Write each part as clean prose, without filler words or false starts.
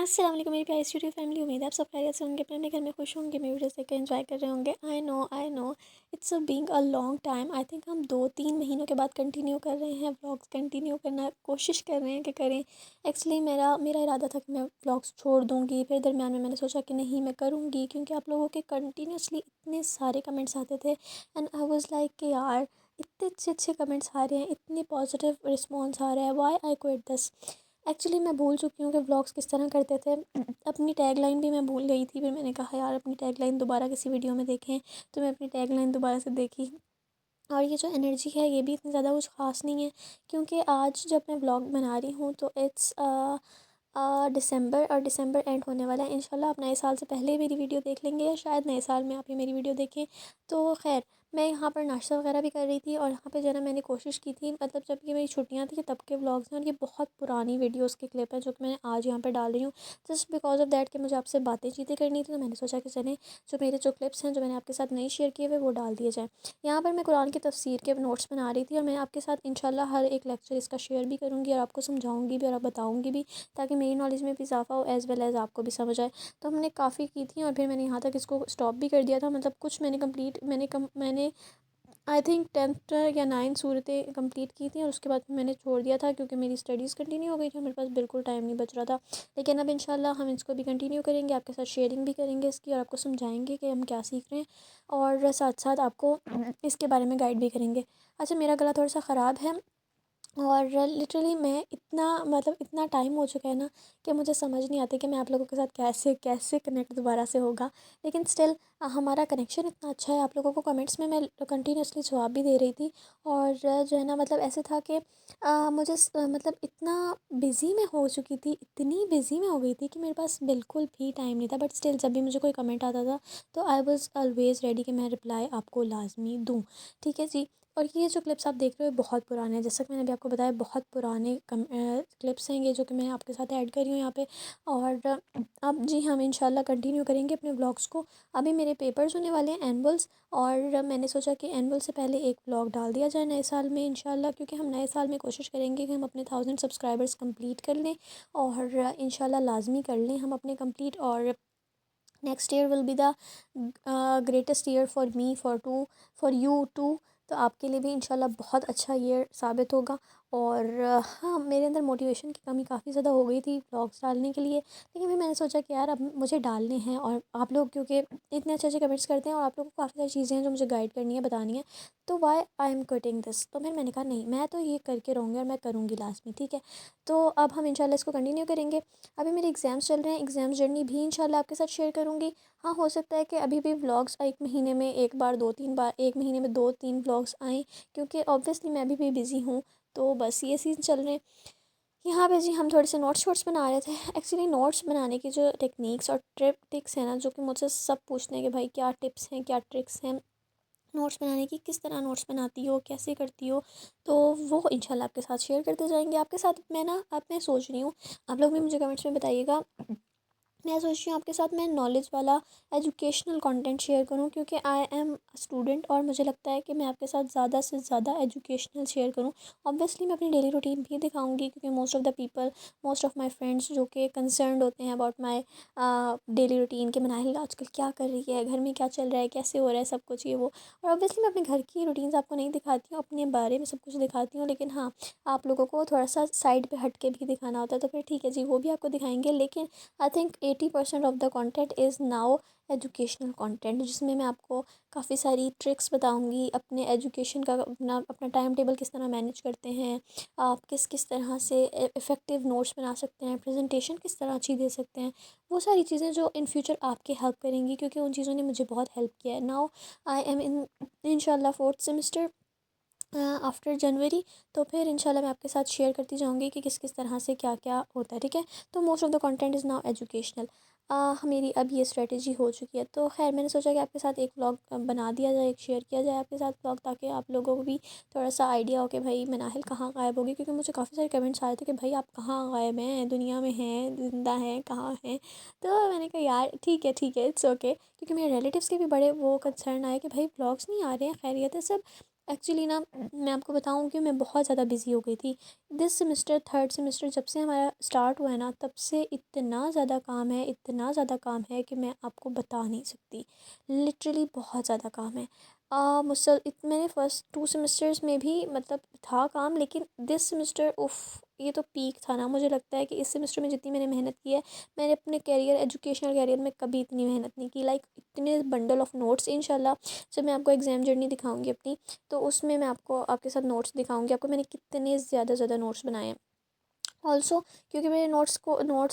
अस्सलाम वालेकुम मेरी प्यारी स्टूडियो फैमिली। उम्मीद है आप सब खैरियत से होंगे, अपने अपने घर में खुश होंगे, मेरी वीडियोस देखकर एंजॉय कर रहे होंगे। I know it's being a long time. I think हम 2-3 महीनों के बाद कंटिन्यू कर रहे हैं व्लॉग्स, कंटिन्यू करना कोशिश कर रहे हैं कि करें। एक्चुअली मेरा मेरा इरादा था कि मैं व्लॉग्स छोड़ दूँगी, फिर दरमियान में मैंने सोचा कि नहीं मैं करूँगी, क्योंकि आप लोगों के कंटिन्यूसली इतने सारे कमेंट्स आते थे एंड आई वाज़ लाइक कि यार इतने अच्छे अच्छे कमेंट्स आ रहे हैं, इतने पॉजिटिव रिस्पॉन्स आ रहा है, why I quit this. Actually मैं भूल चुकी हूँ कि व्लॉग्स किस तरह करते थे। अपनी टैगलाइन भी मैं भूल गई थी, फिर मैंने कहा यार अपनी टैगलाइन दोबारा किसी वीडियो में देखें, तो मैं अपनी टैगलाइन दोबारा से देखी। और ये जो एनर्जी है ये भी इतनी ज़्यादा कुछ ख़ास नहीं है, क्योंकि आज जब मैं व्लॉग बना रही हूँ तो इट्स दिसंबर, और दिसंबर एंड होने वाला है। इंशाल्लाह आप नए साल से पहले मेरी वीडियो देख लेंगे, या शायद नए साल में आप ही मेरी वीडियो देखें। तो खैर मैं यहाँ पर नाश्ता वगैरह भी कर रही थी, और यहाँ पे जो है ना मैंने कोशिश की थी, मतलब जब ये मेरी छुट्टियाँ थी तब के व्लॉग्स हैं, और ये बहुत पुरानी वीडियोस के क्लिप हैं जो कि मैंने आज यहाँ पर डाल रही हूँ, जस्ट बिकॉज ऑफ दैट कि मुझे आपसे बातें चीतें करनी थी। तो मैंने सोचा कि चलें जो मेरे जो क्लिप्स हैं जो मैंने आपके साथ नहीं शेयर किए हुए वो डाल दिए जाए। यहाँ पर मैं कुरान की तफसीर के नोट्स बना रही थी, और मैं आपके साथ इंशाल्लाह हर एक लेक्चर इसका शेयर भी करूँगी, और आपको समझाऊँगी भी और आप बताऊँगी भी, ताकि मेरी नॉलेज में भी इजाफा हो एज़ वेल एज़ आपको भी समझ आए। तो हमने काफ़ी की थी, और फिर मैंने यहाँ तक इसको स्टॉप भी कर दिया था। मतलब कुछ मैंने कंप्लीट मैंने आई थिंक 10th या 9th सूरतें कंप्लीट की थी, और उसके बाद मैंने छोड़ दिया था क्योंकि मेरी स्टडीज़ कंटिन्यू हो गई थी, मेरे पास बिल्कुल टाइम नहीं बच रहा था। लेकिन अब इंशाल्लाह हम इसको भी कंटिन्यू करेंगे, आपके साथ शेयरिंग भी करेंगे इसकी, और आपको समझाएंगे कि हम क्या सीख रहे हैं, और साथ साथ आपको इसके बारे में गाइड भी करेंगे। अच्छा, मेरा गला थोड़ा सा ख़राब है, और लिटरली मैं इतना मतलब इतना टाइम हो चुका है ना कि मुझे समझ नहीं आता कि मैं आप लोगों के साथ कैसे कैसे कनेक्ट दोबारा से होगा। लेकिन स्टिल हमारा कनेक्शन इतना अच्छा है, आप लोगों को कमेंट्स में मैं कंटिन्यूसली जवाब भी दे रही थी। और जो है ना मतलब ऐसे था कि मतलब इतना बिज़ी मैं हो चुकी थी, इतनी बिज़ी मैं हो गई थी कि मेरे पास बिल्कुल भी टाइम नहीं था। बट स्टिल जब भी मुझे कोई कमेंट आता था तो आई वॉज़ ऑलवेज़ रेडी कि मैं रिप्लाई आपको लाजमी दूँ। ठीक है जी। और ये जो क्लिप्स आप देख रहे हो बहुत पुराने हैं, जैसा कि मैंने अभी आपको बताया बहुत पुराने क्लिप्स हैं ये जो कि मैं आपके साथ ऐड कर रही हूँ यहाँ पे। और अब जी हम इंशाल्लाह कंटिन्यू करेंगे अपने व्लॉग्स को। अभी मेरे पेपर्स होने वाले हैं एनुअल्स, और मैंने सोचा कि एनुअल से पहले एक व्लॉग डाल दिया जाए नए साल में इंशाल्लाह, क्योंकि हम नए साल में कोशिश करेंगे कि हम अपने 1000 सब्सक्राइबर्स कंप्लीट कर लें, और इंशाल्लाह लाजमी कर लें हम अपने कंप्लीट। और next year will be the greatest year for me, for you too. तो आपके लिए भी इंशाल्लाह बहुत अच्छा ईयर साबित होगा। और हाँ, मेरे अंदर मोटिवेशन की कमी काफ़ी ज़्यादा हो गई थी व्लॉग्स डालने के लिए, लेकिन फिर मैंने सोचा कि यार अब मुझे डालने हैं, और आप लोग क्योंकि इतने अच्छे अच्छे कमेंट्स करते हैं, और आप लोगों को काफ़ी सारी चीज़ें हैं जो मुझे गाइड करनी है, बतानी है, तो why I am quitting this. तो फिर मैंने कहा नहीं, मैं तो ये करके रहूँगी, और मैं करूँगी लास्ट में, ठीक है। तो अब हम इंशाल्लाह इसको कंटिन्यू करेंगे। अभी मेरे एग्ज़ाम्स चल रहे हैं, एग्ज़ाम जर्नी भी इंशाल्लाह आपके साथ शेयर करूँगी। हाँ, हो सकता है कि अभी भी व्लॉग्स एक महीने में एक बार 2-3 बार, एक महीने में 2-3 व्लॉग्स आएँ, क्योंकि ऑब्वियसली मैं भी बिज़ी हूँ। तो बस ये सीन चल रहे हैं। यहाँ पे जी हम थोड़े से नोट्स वोट्स बना रहे थे। एक्चुअली नोट्स बनाने की जो टेक्निक्स और टिप्स हैं ना, जो कि मुझसे सब पूछते हैं कि भाई क्या टिप्स हैं, क्या ट्रिक्स हैं नोट्स बनाने की, किस तरह नोट्स बनाती हो, कैसे करती हो, तो वो इंशाल्लाह आपके साथ शेयर करते जाएंगे। आपके साथ मैं ना अब मैं सोच रही हूँ, आप लोग भी मुझे कमेंट्स में बताइएगा, मैं सोच रही हूँ आपके साथ मैं नॉलेज वाला एजुकेशनल कंटेंट शेयर करूँ, क्योंकि आई एम स्टूडेंट, और मुझे लगता है कि मैं आपके साथ ज़्यादा से ज़्यादा एजुकेशनल शेयर करूँ। ऑब्वियसली मैं अपनी डेली रूटीन भी दिखाऊंगी, क्योंकि most of the people, most of my friends जो कि कंसर्नड होते हैं अबाउट माय डेली रूटीन के मनाहिल आजकल क्या कर रही है, घर में क्या चल रहा है, कैसे हो रहा है सब कुछ ये वो। और ऑब्वियसली मैं अपने घर की रूटीन्स आपको नहीं दिखाती हूँ, अपने बारे में सब कुछ दिखाती हूँ, लेकिन हाँ आप लोगों को थोड़ा सा साइड पे हट के भी दिखाना होता है, तो फिर ठीक है जी वो भी आपको दिखाएंगे। लेकिन I think 80% of the content is now educational content, जिसमें मैं आपको काफ़ी सारी ट्रिक्स बताऊंगी अपने एजुकेशन का, अपना टाइम टेबल किस तरह मैनेज करते हैं, आप किस किस तरह से इफ़ेक्टिव नोट्स बना सकते हैं, प्रेजेंटेशन किस तरह अच्छी दे सकते हैं, वो सारी चीज़ें जो इन फ्यूचर आपके हेल्प करेंगी, क्योंकि उन चीज़ों ने मुझे बहुत हेल्प किया है। नाउ आई एम इन इंशाल्लाह 4th सेमेस्टर आफ्टर जनवरी। तो फिर इंशाल्लाह मैं आपके साथ शेयर करती जाऊँगी कि किस किस तरह से क्या क्या होता है, ठीक है। तो most of the content is now educational. मेरी अब ये स्ट्रेटजी हो चुकी है, तो खैर मैंने सोचा कि आपके साथ एक व्लॉग बना दिया जाए, एक शेयर किया जाए आपके साथ व्लॉग, ताकि आप लोगों को भी थोड़ा सा आइडिया हो कि भाई मनाहिल कहाँ गायब होगी, क्योंकि मुझे काफ़ी सारे कमेंट्स आए थे कि भाई आप कहाँ गायब हैं, दुनिया में हैं, ज़िंदा हैं, कहाँ हैं। तो मैंने कहा यार ठीक है इट्स ओके, क्योंकि मेरे रिलेटिव्स के भी बड़े वो कंसर्न आए कि भाई व्लॉग्स नहीं आ रहे हैं, खैरियत है सब। एक्चुअली ना मैं आपको बताऊँ कि मैं बहुत ज़्यादा बिज़ी हो गई थी। दिस सेमेस्टर, थर्ड सेमेस्टर जब से हमारा स्टार्ट हुआ है ना, तब से इतना ज़्यादा काम है, इतना ज़्यादा काम है कि मैं आपको बता नहीं सकती। लिटरली बहुत ज़्यादा काम है। मुझसे मैंने फर्स्ट 2 सेमेस्टर्स में भी मतलब था काम, लेकिन दिस सेमेस्टर उफ़! ये तो पीक था ना। मुझे लगता है कि इस सेमेस्टर में जितनी मैंने मेहनत की है, मैंने अपने करियर एजुकेशनल करियर में कभी इतनी मेहनत नहीं की। लाइक इतने बंडल ऑफ नोट्स, इंशाल्लाह जब मैं आपको एग्ज़ाम जर्नी दिखाऊँगी अपनी, तो उसमें मैं आपको आपके साथ नोट्स दिखाऊंगी आपको मैंने कितने ज़्यादा नोट्स बनाए हैं। ऑल्सो क्योंकि मेरे नोट्स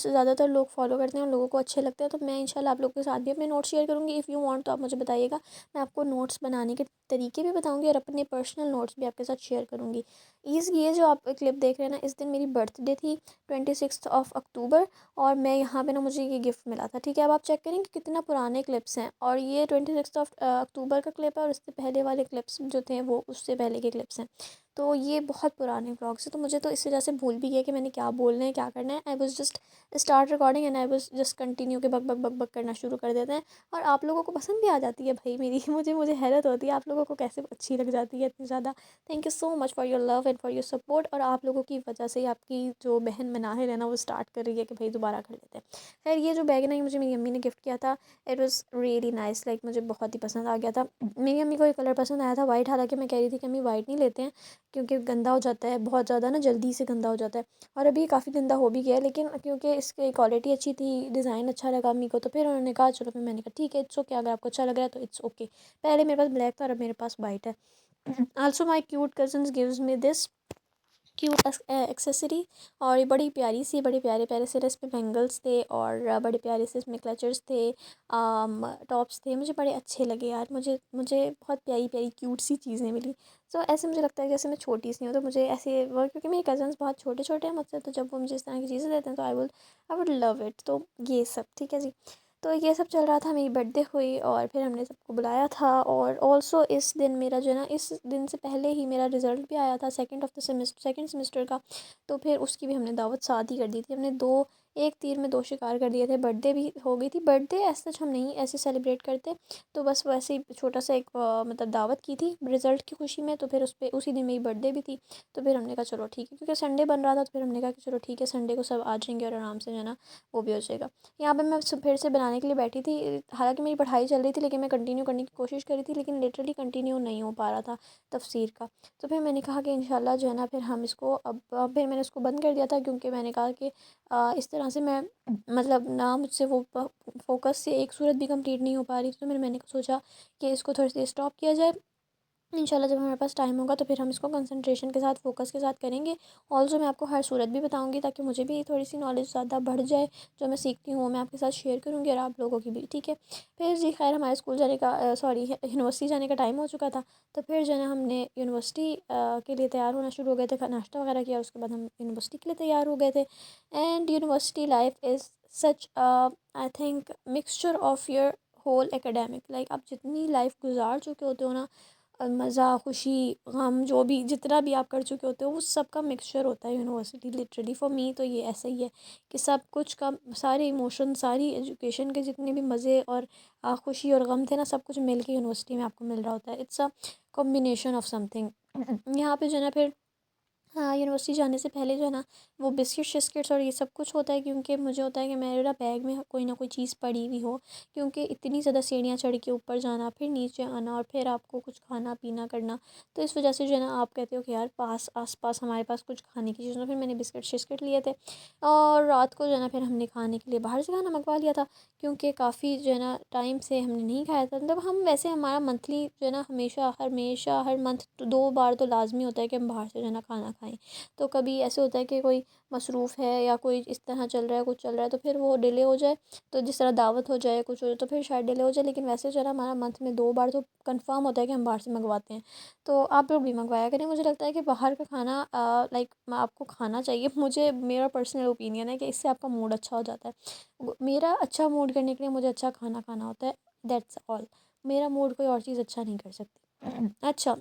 ज़्यादातर लोग फॉलो करते हैं, उन लोगों को अच्छे लगते हैं, तो मैं इंशाल्लाह आप लोगों के साथ भी अपने नोट्स शेयर करूँगी। इफ़ यू वांट तो आप मुझे बताइएगा। मैं आपको नोट्स बनाने के तरीके भी बताऊँगी और अपने पर्सनल नोट्स भी आपके साथ शेयर करूँगी। ये जो आप क्लिप देख रहे हैं ना, इस दिन मेरी बर्थडे थी, 26 अक्टूबर। और मैं यहाँ पे ना, मुझे ये गिफ्ट मिला था। ठीक है, अब आप चेक करें कि कितना पुराने क्लिप्स हैं, और ये 26 अक्टूबर का क्लिप है, और इससे पहले वाले क्लिप्स जो थे वो उससे पहले के क्लिप्स हैं। तो ये बहुत पुराने व्लॉग्स हैं, तो मुझे तो इस वजह से भूल भी गया कि मैंने क्या बोलना है, क्या करना है। I was just start recording and I was just continue के बक बक बक बक करना शुरू कर देते हैं। और आप लोगों को पसंद भी आ जाती है भाई मेरी मुझे हैरत होती है आप लोगों को कैसे अच्छी लग जाती है इतनी ज़्यादा। Thank you so much for your love and for your support. और आप लोगों की वजह से आपकी जो बहन मनाहिर है ना, वो स्टार्ट कर रही है कि भाई दोबारा कर लेते हैं। खैर, ये जो बैग है ना, ये मुझे मेरी अम्मी ने गिफ्ट किया था। It was really nice, like मुझे बहुत ही पसंद आ गया था। मेरी अम्मी को ये कलर पसंद आया था, वाइट। हालांकि मैं कह रही थी कि अम्मी वाइट नहीं लेते हैं, क्योंकि गंदा हो जाता है बहुत ज़्यादा ना, जल्दी से गंदा हो जाता है। और अभी काफ़ी गंदा हो भी गया है, लेकिन क्योंकि इसकी क्वालिटी अच्छी थी, डिज़ाइन अच्छा लगा अम्मी को, तो फिर उन्होंने कहा चलो। फिर मैंने कहा ठीक है, इट्स ओके, अगर आपको अच्छा लग रहा है तो इट्स ओके। पहले मेरे पास ब्लैक था और अब मेरे पास वाइट है। Also my cute cousins gives me this cute accessory. और ये बड़ी प्यारी सी, बड़े प्यारे प्यारे से इसमें बैंगल्स थे, और बड़े प्यारे से इसमें क्लचर्स थे, टॉप्स थे। मुझे बड़े अच्छे लगे यार, मुझे मुझे बहुत प्यारी प्यारी क्यूट सी चीज़ें मिली। सो ऐसे मुझे लगता है जैसे मैं छोटी सी हूँ, तो मुझे ऐसे वो, क्योंकि मेरे कज़न्स बहुत छोटे छोटे हैं मुझसे, तो जब वो मुझे इस तरह की चीज़ें देते हैं तो आई वुड लव इट। तो ये सब ठीक है जी। तो ये सब चल रहा था, मेरी बर्थडे हुई और फिर हमने सबको बुलाया था। और ऑल्सो इस दिन मेरा जो है ना, इस दिन से पहले ही मेरा रिज़ल्ट भी आया था सेकंड सेमेस्टर का। तो फिर उसकी भी हमने दावत साथ ही कर दी थी। हमने दो एक तीर में दो शिकार कर दिए थे। बर्थडे भी हो गई थी। बर्थडे ऐसा हम नहीं ऐसे सेलिब्रेट करते, तो बस वैसे ही छोटा सा एक मतलब दावत की थी रिज़ल्ट की खुशी में। तो फिर उस पर उसी दिन मेरी बर्थडे भी थी, तो फिर हमने कहा चलो ठीक है, क्योंकि संडे बन रहा था, तो फिर हमने कहा कि चलो ठीक है, संडे को सब आ जाएंगे और आराम से जो है ना वो भी हो जाएगा। यहाँ पे मैं फिर से बनाने के लिए बैठी थी। हालांकि मेरी पढ़ाई चल रही थी, लेकिन मैं कंटिन्यू करने की कोशिश कर रही थी, लेकिन लिटरली कंटिन्यू नहीं हो पा रहा था तफसीर का। तो फिर मैंने कहा कि इंशाल्लाह जो है ना, फिर हम इसको अब फिर मैंने उसको बंद कर दिया था, क्योंकि मैंने कहा कि इस तरह से मैं मतलब ना, मुझसे वो फोकस से एक सूरत भी कंप्लीट नहीं हो पा रही थी। तो मैंने सोचा कि इसको थोड़ी सी स्टॉप किया जाए। इंशाल्लाह जब हमारे पास टाइम होगा तो फिर हम इसको कंसंट्रेशन के साथ, फोकस के साथ करेंगे। ऑल्सो मैं आपको हर सूरत भी बताऊंगी, ताकि मुझे भी थोड़ी सी नॉलेज ज़्यादा बढ़ जाए। जो मैं सीखती हूँ वो मैं आपके साथ शेयर करूँगी, और आप लोगों की भी। ठीक है। फिर जी खैर, हमारे स्कूल जाने का सॉरी यूनिवर्सिटी जाने का टाइम हो चुका था। तो फिर जो है ना, हमने यूनिवर्सिटी के लिए तैयार होना शुरू हो गए थे। नाश्ता वगैरह किया, उसके बाद हम यूनिवर्सिटी के लिए तैयार हो गए थे। And university life is such I think mixture of your whole academic. Like आप जितनी लाइफ गुजार चुके होते हो ना, मज़ा, खुशी, गम, जो भी जितना भी आप कर चुके होते हो, वो सब का मिक्सचर होता है यूनिवर्सिटी। लिटरली फॉर मी तो ये ऐसा ही है कि सब कुछ का, सारे इमोशन, सारी एजुकेशन के जितने भी मज़े और खुशी और गम थे ना, सब कुछ मिल के यूनिवर्सिटी में आपको मिल रहा होता है। It's a combination of something. यहाँ पे जो है ना, फिर हाँ, यूनिवर्सिटी जाने से पहले जो है ना, वो बिस्किट शिस्किट्स और ये सब कुछ होता है, क्योंकि मुझे होता है कि मेरा बैग में कोई ना कोई चीज़ पड़ी हुई हो। क्योंकि इतनी ज़्यादा सीढ़ियाँ चढ़ के ऊपर जाना, फिर नीचे आना, और फिर आपको कुछ खाना पीना करना। तो इस वजह से जो है ना, आप कहते हो कि यार आस पास हमारे पास कुछ खाने की चीज़। फिर मैंने बिस्किट शिस्किट लिए थे, और रात को जो है ना, फिर हमने खाने के लिए बाहर से खाना मंगवा लिया था, क्योंकि काफ़ी जो है ना टाइम से हमने नहीं खाया था। मतलब हम वैसे, हमारा मंथली जो है ना, हमेशा हमेशा हर मंथ तो 2 बार तो लाजमी होता है कि हम बाहर से जो है ना खाना खाएं। तो कभी ऐसे होता है कि कोई मसरूफ़ है, या कोई इस तरह चल रहा है, कुछ चल रहा है, तो फिर वो डिले हो जाए। तो जिस तरह दावत हो जाए, कुछ हो जाए, तो फिर शायद डिले हो जाए। लेकिन वैसे जो है ना, हमारा मंथ में 2 बार तो कंफर्म होता है कि हम बाहर से मंगवाते हैं। तो आप लोग भी मंगवाया करें। मुझे लगता है कि बाहर का खाना लाइक आपको खाना चाहिए। मुझे, मेरा पर्सनल ओपिनियन है कि इससे आपका मूड अच्छा हो जाता है। मेरा अच्छा मूड करने के लिए मुझे अच्छा खाना खाना होता है, दैट्स ऑल। मेरा मूड कोई और चीज़ अच्छा नहीं कर सकती। अच्छा,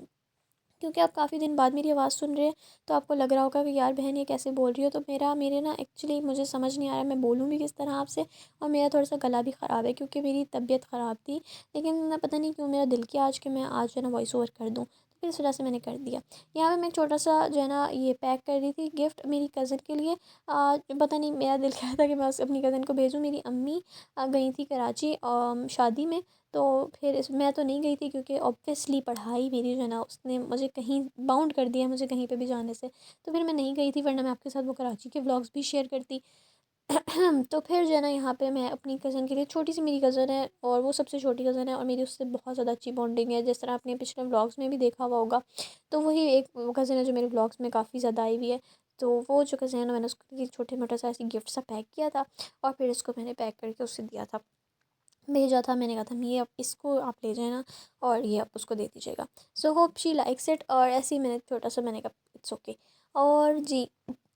क्योंकि आप काफ़ी दिन बाद मेरी आवाज़ सुन रहे हैं, तो आपको लग रहा होगा कि यार बहन ये कैसे बोल रही हो। तो मेरे ना एक्चुअली मुझे समझ नहीं आ रहा है मैं बोलूँ भी किस तरह आपसे। और मेरा थोड़ा सा गला भी ख़राब है, क्योंकि मेरी तबीयत ख़राब थी। लेकिन ना, पता नहीं क्यों मेरा दिल किया आज कि मैं आज जो है ना वॉइस ओवर कर दूँ। फिर इस वजह से मैंने कर दिया। यहाँ पे मैं एक छोटा सा जो है ना ये पैक कर रही थी गिफ्ट मेरी कज़न के लिए। पता नहीं मेरा दिल कहा था कि मैं अपनी कज़न को भेजूँ। मेरी अम्मी गई थी कराची शादी में, तो फिर इस मैं तो नहीं गई थी क्योंकि ऑब्वियसली पढ़ाई मेरी जो है ना उसने मुझे कहीं बाउंड कर दिया मुझे कहीं पे भी जाने से। तो फिर मैं नहीं गई थी, वरना मैं आपके साथ वो कराची के व्लॉग्स भी शेयर करती। तो फिर जो है ना यहाँ पे मैं अपनी कज़न के लिए, छोटी सी मेरी कज़न है और वो सबसे छोटी कज़न है और मेरी उससे बहुत ज़्यादा अच्छी बॉन्डिंग है, जिस तरह आपने पिछले व्लॉग्स में भी देखा हुआ होगा। तो वही एक कज़न है जो मेरे व्लॉग्स में काफ़ी ज़्यादा आई हुई है। तो वो जो कज़न है ना, मैंने उसके लिए छोटे मोटा सा ऐसे गिफ्ट सा पैक किया था और फिर इसको मैंने पैक करके उससे दिया था, भेजा था। मैंने कहा था ये अब इसको आप ले जाना और ये आप उसको दे दीजिएगा। So hope she likes it. और ऐसे ही मैंने छोटा सा मैंने कहा इट्स ओके। और जी,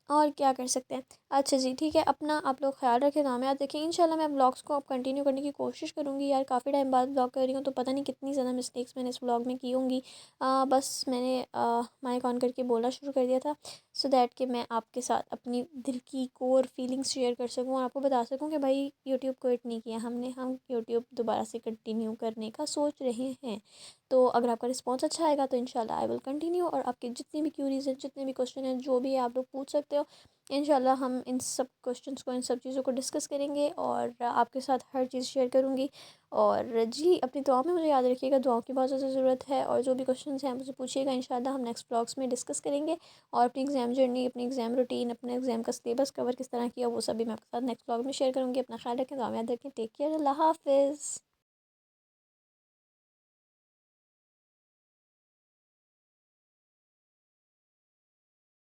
और क्या कर सकते हैं। अच्छा जी ठीक है, अपना आप लोग ख्याल रखें, दुआ में याद रखें। इंशाल्लाह मैं व्लॉग्स को अब कंटिन्यू करने की कोशिश करूँगी। यार काफ़ी टाइम बाद व्लॉग कर रही हूँ तो पता नहीं कितनी ज़्यादा मिस्टेक्स मैंने इस व्लॉग में की होंगी। बस मैंने माइक ऑन करके बोलना शुरू कर दिया था सो दैट कि मैं आपके साथ अपनी दिल की कोर फीलिंग्स शेयर कर सकूँ और आपको बता सकूँ कि भाई यूट्यूब क्विट नहीं किया हमने, हम यूट्यूब दोबारा से कंटिन्यू करने का सोच रहे हैं। तो अगर आपका रिस्पॉन्स अच्छा आएगा तो इंशाल्लाह आई विल कंटिन्यू। और आपके जितनी भी क्यूरीज हैं, जितने भी क्वेश्चन हैं, जो भी आप लोग पूछ सकते हो, इंशाल्लाह हम इन सब क्वेश्चंस को, इन सब चीज़ों को डिस्कस करेंगे और आपके साथ हर चीज़ शेयर करूँगी। और जी अपनी दुआ में मुझे याद रखिएगा, दुआओं की बहुत ज़्यादा ज़रूरत है। और जो भी क्वेश्चंस हैं मुझे पूछिएगा, इंशाल्लाह हम नेक्स्ट ब्लॉग्स में डिस्कस करेंगे। और अपनी एग्ज़ाम जर्नी, अपनी एग्ज़ाम रूटीन, अपने एग्ज़ाम का सिलेबस कवर किस तरह किया, वो सभी मैं आपके साथ नेक्स्ट ब्लॉग में शेयर करूँगी। अपना ख्याल रखें, दुआ में याद रखें। टेक केयर, अल्लाह हाफ़िज़।